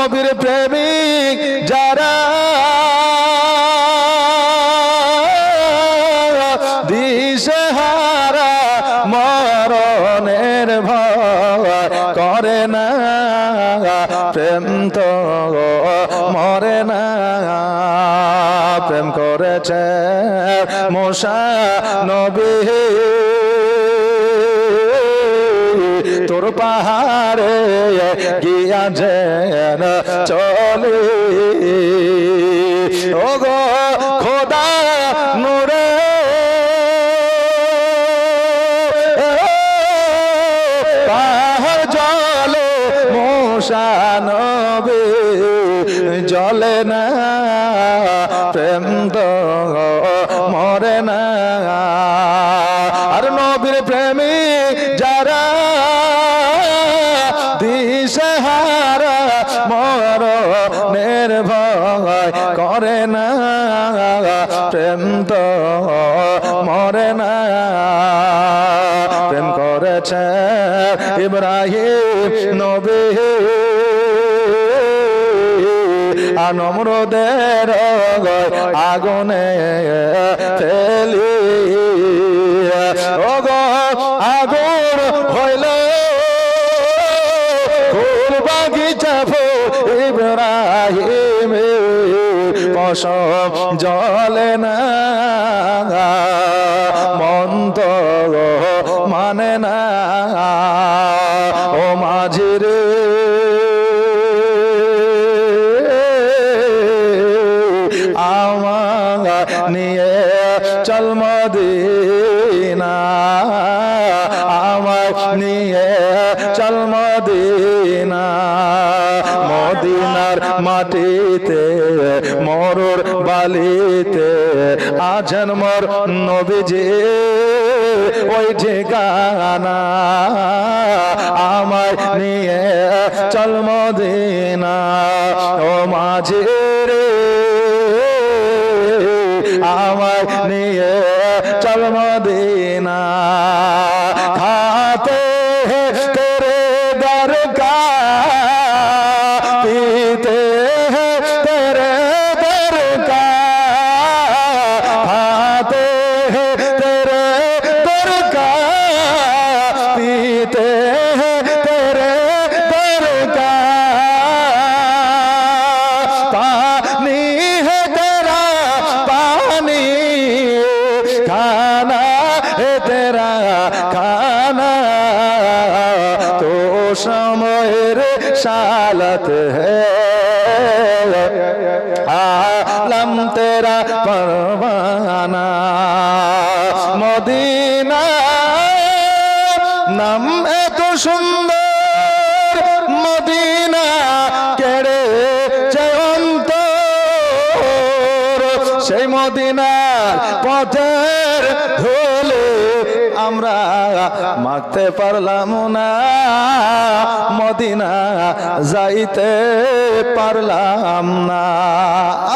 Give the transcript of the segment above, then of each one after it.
নবীর প্রেমিক যারা দিশেহারা মরণের ভয় করে না প্রেম তো মরে না প্রেম করেছে মুসা নবী তোর পাহাড়ে গিয়া যেন চলে ও গো খোদা নূরে পাহাড় জলে মুসা নবী জলে না প্রেম তো মরে না আর নবীর প্রেমিক যারা দিশেহারা মরণের ভয় করে না প্রেম তো মরে না প্রেম করেছে ইব্রাহিম নবী নমরুদের আগুনে ফেলি ও গো আগুন হইল ফুল বাগিচা ইব্রাহিম পশম জলে না মন তো মানে না ও মাঝিরে নিয়ে চল মদিনা আমায় নিয়ে চল মদিনা মদিনার মাটিতে মরুর বালিতে আছেন মোর নবীজি ওই ঠিকানা আমায় নিয়ে চল মদিনা ও মাঝি রে আমায় নিয়ে চল মদিনা খাতে তেরে দরকার পীতে তেরে দরকার খাতে তেরে দরকার পীতে তেরে দরকার पानी है तेरा पानी खाना है तेरा खाना तो समयर सालत है आलम तेरा परवाना मदीना नाम এত সুন্দর মদিনা কেড়ে সেই মদিনার পথের ধুলি আমরা মাখতে পারলাম না মদিনা যাইতে পারলাম না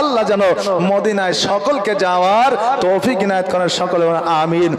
আল্লাহ যেন মদিনায় সকলকে যাওয়ার তৌফিক ইনায়েত করেন সকলে আমিন।